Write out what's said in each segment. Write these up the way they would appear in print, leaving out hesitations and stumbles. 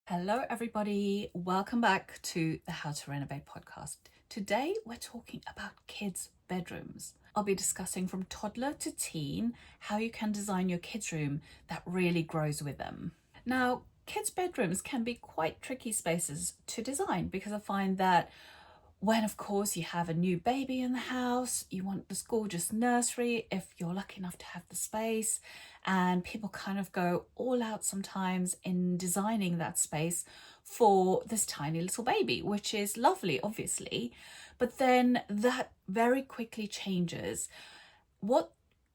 Hello, everybody. Welcome back to the How to Renovate podcast. Today, we're talking about kids' bedrooms. I'll be discussing from toddler to teen how you can design your kids' room that really grows with them. Now, kids' bedrooms can be quite tricky spaces to design because I find that when, of course, you have a new baby in the house, you want this gorgeous nursery if you're lucky enough to have the space, and people kind of go all out sometimes in designing that space for this tiny little baby, which is lovely, obviously, but then that very quickly changes. What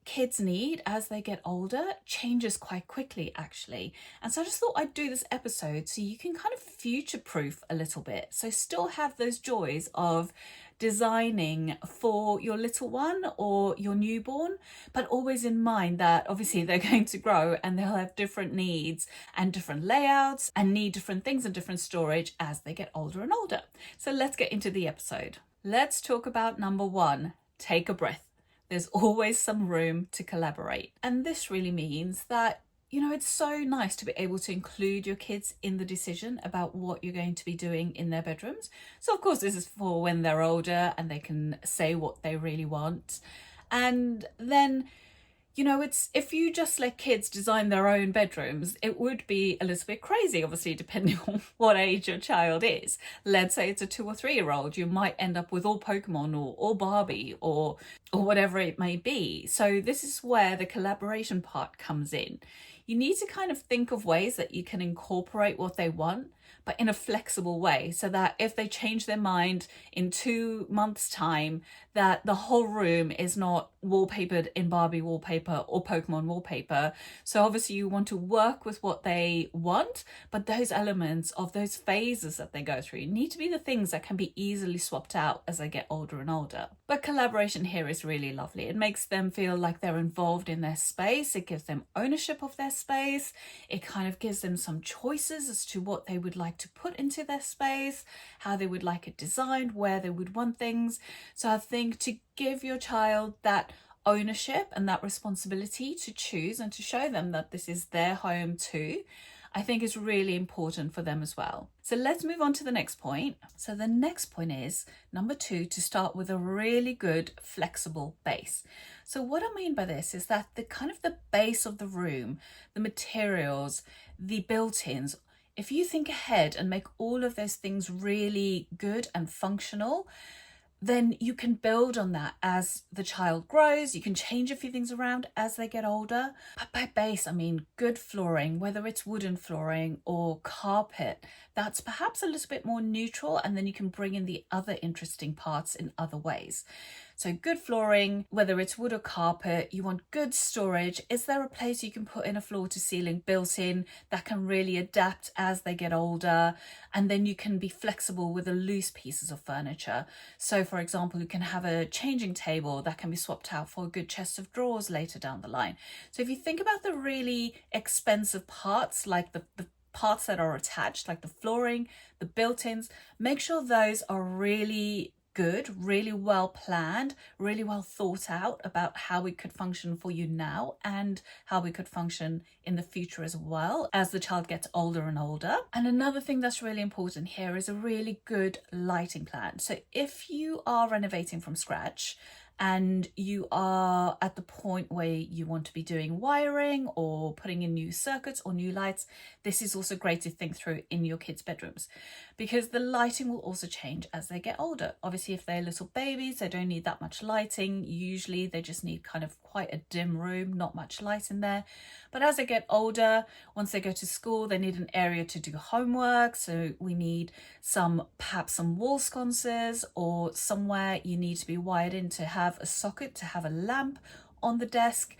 kids need as they get older changes quite quickly, actually. And so I just thought I'd do this episode so you can kind of future proof a little bit. So still have those joys of designing for your little one or your newborn, but always in mind that obviously they're going to grow and they'll have different needs and different layouts and need different things and different storage as they get older and older. So let's get into the episode. Let's talk about number one, take a breath. There's always some room to collaborate. And this really means that, it's so nice to be able to include your kids in the decision about what you're going to be doing in their bedrooms. So of course, this is for when they're older and they can say what they really want. And then it's if you just let kids design their own bedrooms, it would be a little bit crazy, obviously, depending on what age your child is. Let's say it's a 2 or 3-year-old, you might end up with all Pokemon or Barbie or whatever it may be. So this is where the collaboration part comes in. You need to kind of think of ways that you can incorporate what they want, but in a flexible way, so that if they change their mind in 2 months' time, that the whole room is not wallpapered in Barbie wallpaper or Pokemon wallpaper. So obviously you want to work with what they want, but those elements of those phases that they go through need to be the things that can be easily swapped out as they get older and older. But collaboration here is really lovely. It makes them feel like they're involved in their space. It gives them ownership of their space. It kind of gives them some choices as to what they would like to put into their space, how they would like it designed, where they would want things. So I think to give your child that ownership and that responsibility to choose and to show them that this is their home too, I think is really important for them as well. So let's move on to the next point. So the next point is number 2, to start with a really good flexible base. So what I mean by this is that the base of the room, the materials, the built-ins, if you think ahead and make all of those things really good and functional, then you can build on that as the child grows. You can change a few things around as they get older. But by base, I mean good flooring, whether it's wooden flooring or carpet, that's perhaps a little bit more neutral, and then you can bring in the other interesting parts in other ways. So good flooring, whether it's wood or carpet, you want good storage. Is there a place you can put in a floor to ceiling built in that can really adapt as they get older? And then you can be flexible with the loose pieces of furniture. So for example, you can have a changing table that can be swapped out for a good chest of drawers later down the line. So if you think about the really expensive parts, like the parts that are attached, like the flooring, the built-ins, make sure those are really good, really well planned, really well thought out about how it could function for you now and how we could function in the future as well as the child gets older and older. And another thing that's really important here is a really good lighting plan. So if you are renovating from scratch and you are at the point where you want to be doing wiring or putting in new circuits or new lights, this is also great to think through in your kids' bedrooms, because the lighting will also change as they get older. Obviously, if they're little babies, they don't need that much lighting. Usually they just need kind of quite a dim room, not much light in there. But as they get older, once they go to school, they need an area to do homework. So we need perhaps some wall sconces, or somewhere you need to be wired in to have a socket, to have a lamp on the desk.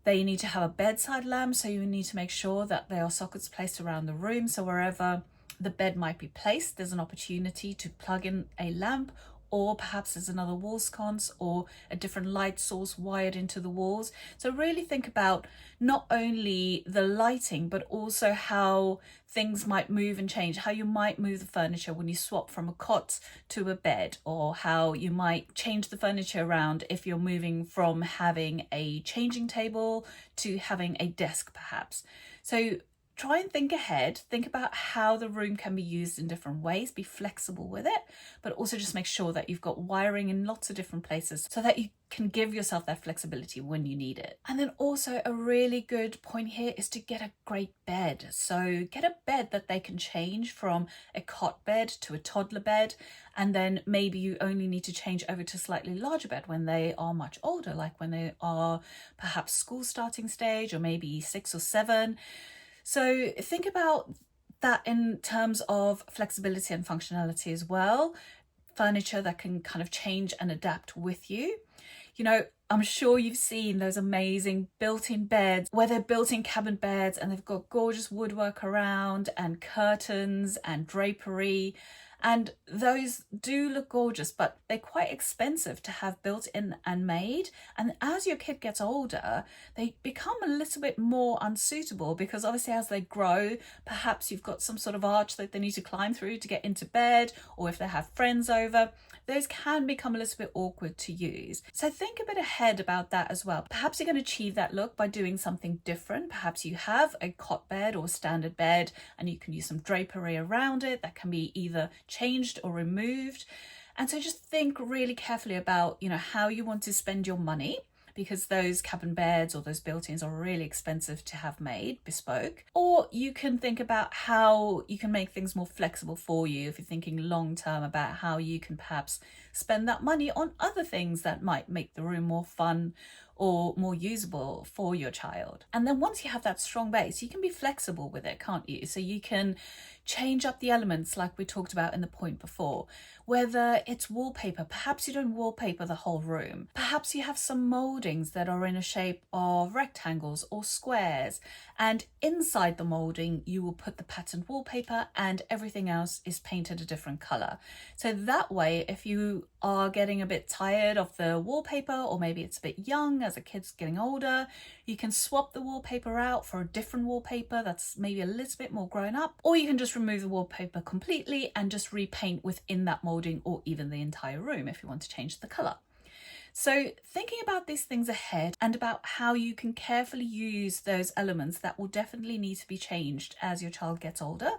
They need to have a bedside lamp, so you need to make sure that there are sockets placed around the room. So wherever the bed might be placed, there's an opportunity to plug in a lamp, or perhaps there's another wall sconce or a different light source wired into the walls. So really think about not only the lighting, but also how things might move and change, how you might move the furniture when you swap from a cot to a bed, or how you might change the furniture around if you're moving from having a changing table to having a desk perhaps. So try and think ahead, think about how the room can be used in different ways, be flexible with it, but also just make sure that you've got wiring in lots of different places so that you can give yourself that flexibility when you need it. And then also a really good point here is to get a great bed. So get a bed that they can change from a cot bed to a toddler bed, and then maybe you only need to change over to a slightly larger bed when they are much older, like when they are perhaps school starting stage or maybe 6 or 7. So think about that in terms of flexibility and functionality as well. Furniture that can kind of change and adapt with you. You know, I'm sure you've seen those amazing built-in beds where they're built-in cabin beds and they've got gorgeous woodwork around and curtains and drapery. And those do look gorgeous, but they're quite expensive to have built in and made. And as your kid gets older, they become a little bit more unsuitable because obviously as they grow, perhaps you've got some sort of arch that they need to climb through to get into bed, or if they have friends over, those can become a little bit awkward to use. So think a bit ahead about that as well. Perhaps you can achieve that look by doing something different. Perhaps you have a cot bed or standard bed and you can use some drapery around it that can be either changed or removed. And so just think really carefully about, you know, how you want to spend your money, because those cabin beds or those built-ins are really expensive to have made bespoke. Or you can think about how you can make things more flexible for you if you're thinking long term about how you can perhaps spend that money on other things that might make the room more fun or more usable for your child. And then once you have that strong base, you can be flexible with it, can't you? So you can change up the elements like we talked about in the point before. Whether it's wallpaper, perhaps you don't wallpaper the whole room. Perhaps you have some moldings that are in a shape of rectangles or squares, and inside the molding you will put the patterned wallpaper and everything else is painted a different color. So that way, if you are getting a bit tired of the wallpaper, or maybe it's a bit young as a kid's getting older, you can swap the wallpaper out for a different wallpaper that's maybe a little bit more grown up, or you can just remove the wallpaper completely and just repaint within that molding or even the entire room if you want to change the color. So thinking about these things ahead and about how you can carefully use those elements that will definitely need to be changed as your child gets older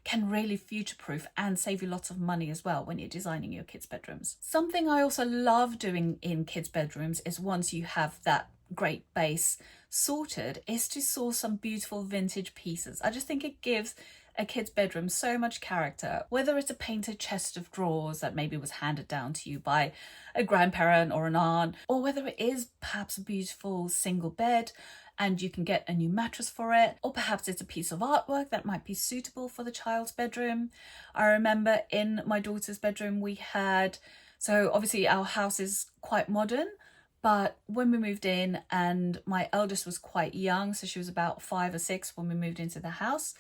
can really future-proof and save you lots of money as well when you're designing your kids' bedrooms. Something I also love doing in kids' bedrooms is, once you have that great base sorted, is to source some beautiful vintage pieces. I just think it gives a kid's bedroom so much character, whether it's a painted chest of drawers that maybe was handed down to you by a grandparent or an aunt, or whether it is perhaps a beautiful single bed and you can get a new mattress for it, or perhaps it's a piece of artwork that might be suitable for the child's bedroom. I remember in my daughter's bedroom we had, so obviously our house is quite modern, but when we moved in, and my eldest was quite young, so she was about 5 or 6 when we moved into the house,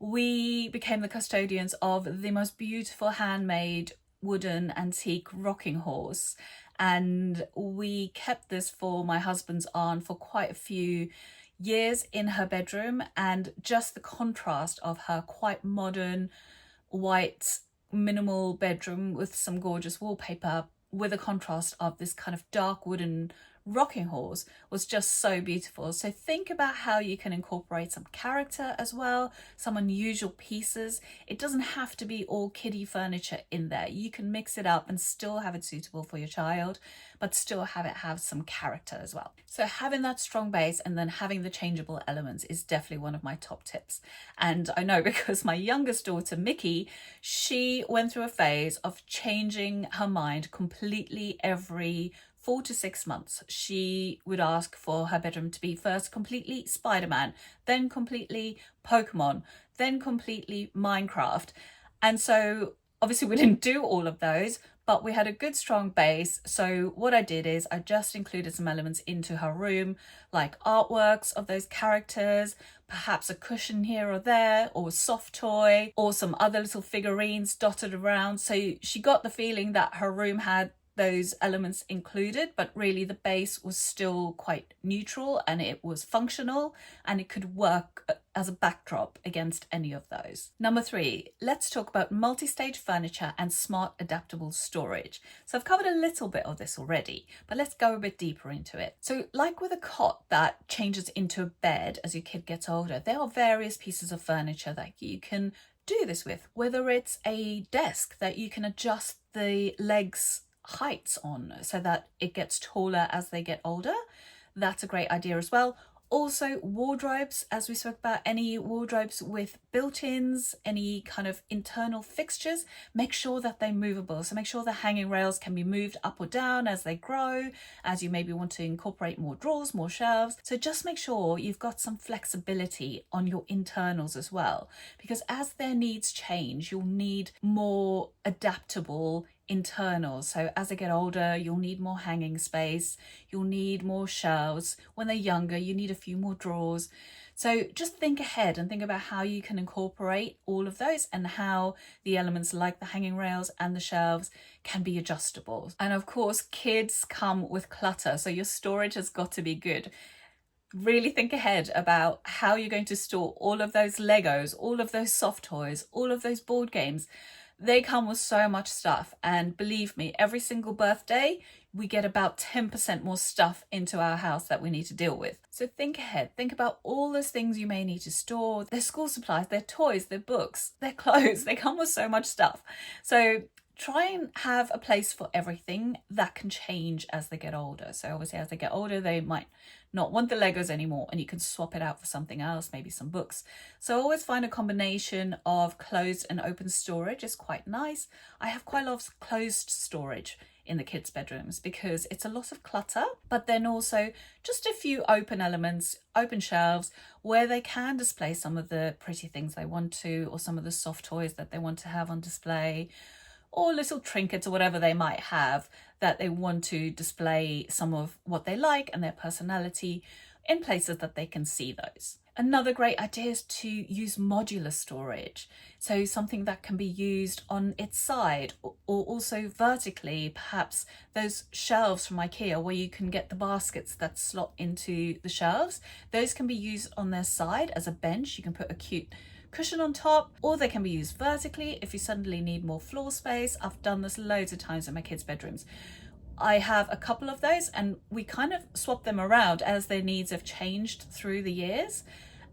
we became the custodians of the most beautiful handmade wooden antique rocking horse. And we kept this for my husband's aunt for quite a few years in her bedroom. And just the contrast of her quite modern, white, minimal bedroom with some gorgeous wallpaper, with a contrast of this kind of dark wooden rocking horse, was just so beautiful. So think about how you can incorporate some character as well, some unusual pieces. It doesn't have to be all kiddie furniture in there. You can mix it up and still have it suitable for your child, but still have it have some character as well. So having that strong base and then having the changeable elements is definitely one of my top tips. And I know because my youngest daughter, Mickey, she went through a phase of changing her mind completely every 4 to 6 months. She would ask for her bedroom to be first completely Spider-Man, then completely Pokemon, then completely Minecraft. And so obviously we didn't do all of those, but we had a good strong base. So what I did is I just included some elements into her room, like artworks of those characters, perhaps a cushion here or there, or a soft toy, or some other little figurines dotted around. So she got the feeling that her room had those elements included, but really the base was still quite neutral and it was functional and it could work as a backdrop against any of those. Number 3, let's talk about multi-stage furniture and smart adaptable storage. So I've covered a little bit of this already, but let's go a bit deeper into it. So like with a cot that changes into a bed as your kid gets older, there are various pieces of furniture that you can do this with, whether it's a desk that you can adjust the legs heights on so that it gets taller as they get older. That's a great idea as well. Also wardrobes, as we spoke about, any wardrobes with built-ins, any kind of internal fixtures, make sure that they're movable. So make sure the hanging rails can be moved up or down as they grow, as you maybe want to incorporate more drawers, more shelves. So just make sure you've got some flexibility on your internals as well, because as their needs change, you'll need more adaptable internals. So as they get older, you'll need more hanging space, you'll need more shelves. When they're younger, you need a few more drawers. So just think ahead and think about how you can incorporate all of those and how the elements like the hanging rails and the shelves can be adjustable. And of course, kids come with clutter, so your storage has got to be good. Really think ahead about how you're going to store all of those Legos, all of those soft toys, all of those board games. They come with so much stuff, and believe me, every single birthday we get about 10% more stuff into our house that we need to deal with. So think ahead, think about all those things you may need to store, their school supplies, their toys, their books, their clothes. They come with so much stuff. So try and have a place for everything that can change as they get older. So obviously as they get older, they might not want the Legos anymore and you can swap it out for something else, maybe some books. So always find a combination of closed and open storage is quite nice. I have quite a lot of closed storage in the kids' bedrooms because it's a lot of clutter, but then also just a few open elements, open shelves where they can display some of the pretty things they want to, or some of the soft toys that they want to have on display, or little trinkets or whatever they might have that they want to display some of what they like and their personality in places that they can see those. Another great idea is to use modular storage. So something that can be used on its side or also vertically, perhaps those shelves from IKEA where you can get the baskets that slot into the shelves. Those can be used on their side as a bench. You can put a cute cushion on top, or they can be used vertically if you suddenly need more floor space. I've done this loads of times in my kids' bedrooms. I have a couple of those and we kind of swap them around as their needs have changed through the years,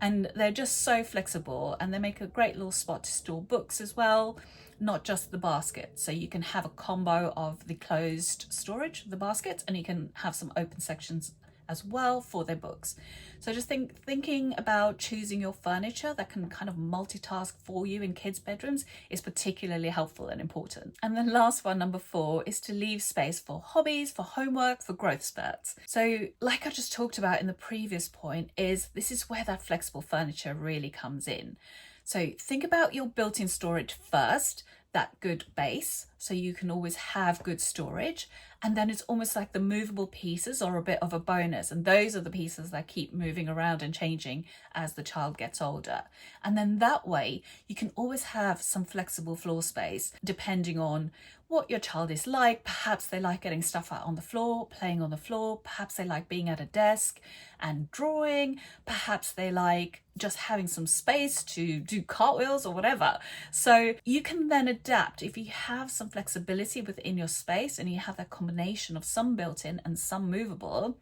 and they're just so flexible and they make a great little spot to store books as well, not just the basket. So you can have a combo of the closed storage, the baskets, and you can have some open sections as well for their books. So just thinking about choosing your furniture that can kind of multitask for you in kids' bedrooms is particularly helpful and important. And the last one, number 4, is to leave space for hobbies, for homework, for growth spurts. So like I just talked about in the previous point, this is where that flexible furniture really comes in. So think about your built-in storage first, that good base, so you can always have good storage. And then it's almost like the movable pieces are a bit of a bonus. And those are the pieces that keep moving around and changing as the child gets older. And then that way you can always have some flexible floor space depending on what your child is like. Perhaps they like getting stuff out on the floor, playing on the floor. Perhaps they like being at a desk and drawing. Perhaps they like just having some space to do cartwheels or whatever. So you can then adapt. If you have some flexibility within your space and you have that combination of some built-in and some movable,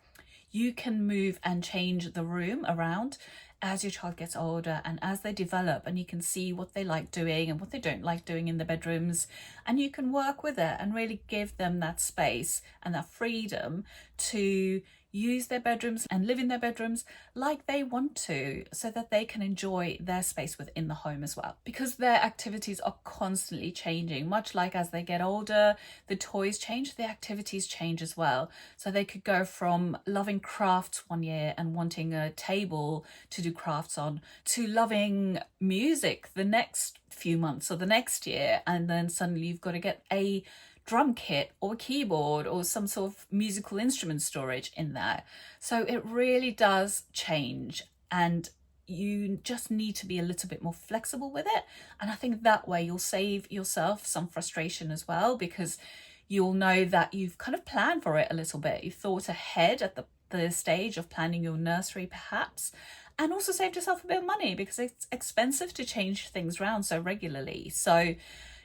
you can move and change the room around as your child gets older and as they develop, and you can see what they like doing and what they don't like doing in the bedrooms, and you can work with it and really give them that space and that freedom to use their bedrooms and live in their bedrooms like they want to, so that they can enjoy their space within the home as well. Because their activities are constantly changing, much like as they get older, the toys change, the activities change as well. So they could go from loving crafts one year and wanting a table to do crafts on, to loving music the next few months or the next year, and then suddenly you've got to get a drum kit or a keyboard or some sort of musical instrument storage in there. So it really does change, and you just need to be a little bit more flexible with it. And I think that way you'll save yourself some frustration as well, because you'll know that you've kind of planned for it a little bit. You thought ahead at the stage of planning your nursery perhaps, and also saved yourself a bit of money because it's expensive to change things around so regularly. So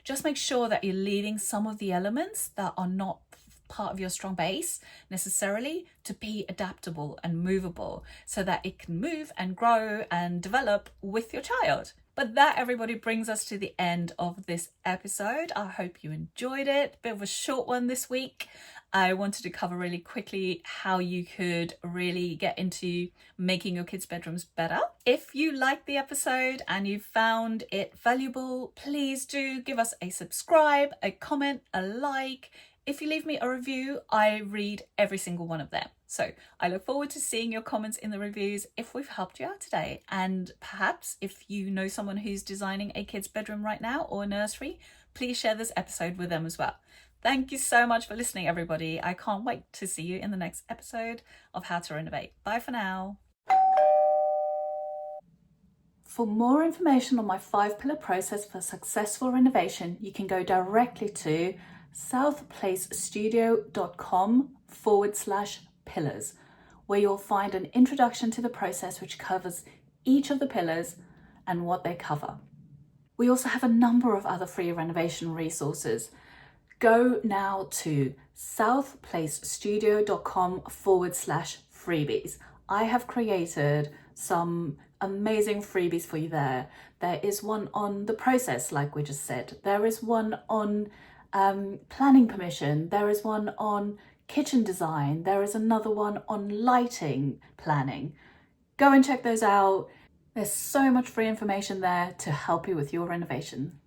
just make sure that you're leaving some of the elements that are not part of your strong base necessarily to be adaptable and movable so that it can move and grow and develop with your child. But that, everybody, brings us to the end of this episode. I hope you enjoyed it. Bit of a short one this week. I wanted to cover really quickly how you could really get into making your kids' bedrooms better. If you liked the episode and you found it valuable, please do give us a subscribe, a comment, a like. If you leave me a review, I read every single one of them. So I look forward to seeing your comments in the reviews if we've helped you out today. And perhaps if you know someone who's designing a kid's bedroom right now or a nursery, please share this episode with them as well. Thank you so much for listening, everybody. I can't wait to see you in the next episode of How to Renovate. Bye for now. For more information on my 5-pillar process for successful renovation, you can go directly to southplacestudio.com/pillars, where you'll find an introduction to the process which covers each of the pillars and what they cover. We also have a number of other free renovation resources. Go now to southplacestudio.com/freebies. I have created some amazing freebies for you there. There is one on the process, like we just said. There is one on planning permission. There is one on kitchen design. There is another one on lighting planning. Go and check those out. There's so much free information there to help you with your renovation.